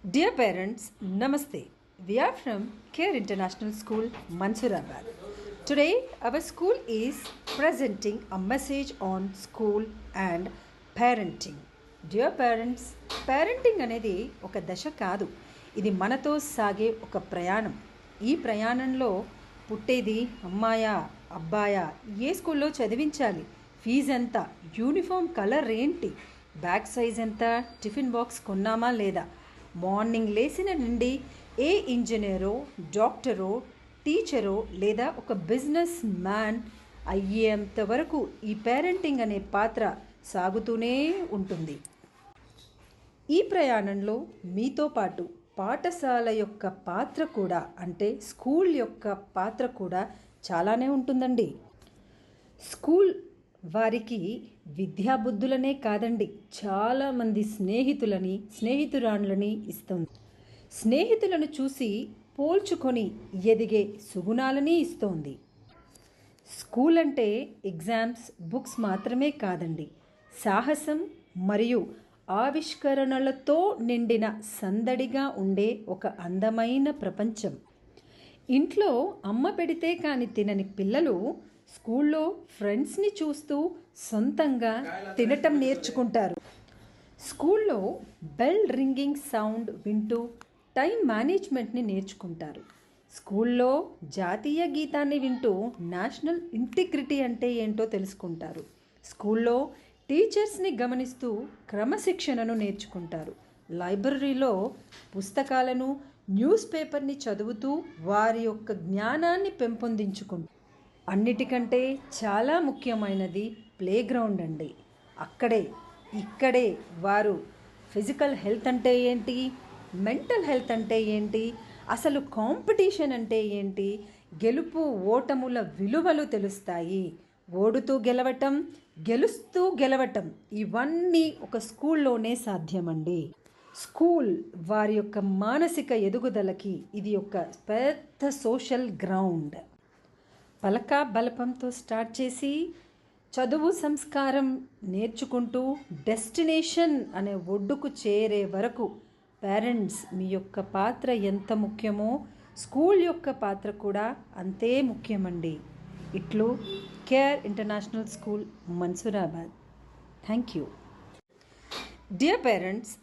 Dear parents, Namaste. We are from Care International School, Mansurabad. Today, our school is presenting a message on school and parenting. Dear parents, parenting అనేది ఒక దశ కాదు. ఇది మనతో సాగే ఒక ప్రయాణం. ఈ ప్రయాణంలో పుట్టేది అమ్మాయా అబ్బాయా, ఏ స్కూల్లో చదివించాలి, ఫీజు ఎంత, యూనిఫామ్ కలర్ ఏంటి, బ్యాగ్ సైజ్ ఎంత, టిఫిన్ బాక్స్ కొన్నామా లేదా, మార్నింగ్ లేచిన నుండి ఏ ఇంజనీరో, డాక్టరో, టీచరో లేదా ఒక బిజినెస్ మ్యాన్ అయ్యేంత వరకు ఈ పేరెంటింగ్ అనే పాత్ర సాగుతూనే ఉంటుంది. ఈ ప్రయాణంలో మీతో పాటు పాఠశాల యొక్క పాత్ర కూడా, అంటే స్కూల్ యొక్క పాత్ర కూడా చాలానే ఉంటుందండి. స్కూల్ వారికి విద్యాబుద్ధులనే కాదండి, చాలామంది స్నేహితురాళ్ళని ఇస్తుంది. స్నేహితులను చూసి పోల్చుకొని ఎదిగే సుగుణాలని ఇస్తోంది. స్కూల్ అంటే ఎగ్జామ్స్, బుక్స్ మాత్రమే కాదండి, సాహసం మరియు ఆవిష్కరణలతో నిండిన సందడిగా ఉండే ఒక అందమైన ప్రపంచం. ఇంట్లో అమ్మ పెడితే కాని తినని పిల్లలు స్కూల్లో ఫ్రెండ్స్ని చూస్తూ సొంతంగా తినటం నేర్చుకుంటారు. స్కూల్లో బెల్ రింగింగ్ సౌండ్ వింటూ టైం మేనేజ్మెంట్ని నేర్చుకుంటారు. స్కూల్లో జాతీయ గీతాన్ని వింటూ నేషనల్ ఇంటిగ్రిటీ అంటే ఏంటో తెలుసుకుంటారు. స్కూల్లో టీచర్స్ని గమనిస్తూ క్రమశిక్షణను నేర్చుకుంటారు. లైబ్రరీలో పుస్తకాలను, న్యూస్ పేపర్ని చదువుతూ వారి యొక్క జ్ఞానాన్ని పెంపొందించుకుంటారు. అన్నిటికంటే చాలా ముఖ్యమైనది ప్లే గ్రౌండ్ అండి. ఇక్కడే వారు ఫిజికల్ హెల్త్ అంటే ఏంటి, మెంటల్ హెల్త్ అంటే ఏంటి, అసలు కాంపిటీషన్ అంటే ఏంటి, గెలుపు ఓటముల విలువలు తెలుస్తాయి. ఓడుతూ గెలవటం, గెలుస్తూ గెలవటం, ఇవన్నీ ఒక స్కూల్లోనే సాధ్యమండి. స్కూల్ వారి యొక్క మానసిక ఎదుగుదలకి ఇది ఒక పెద్ద సోషల్ గ్రౌండ్. పలక బలపంతో స్టార్ట్ చేసి చదువు సంస్కారం నేర్చుకుంటూ డెస్టినేషన్ అనే ఒడ్డుకు చేరే వరకు పేరెంట్స్ మీ యొక్క పాత్ర ఎంత ముఖ్యమో స్కూల్ యొక్క పాత్ర కూడా అంతే ముఖ్యమండి. ఇట్లు care international school, Mansoorabad. Thank you. Dear parents,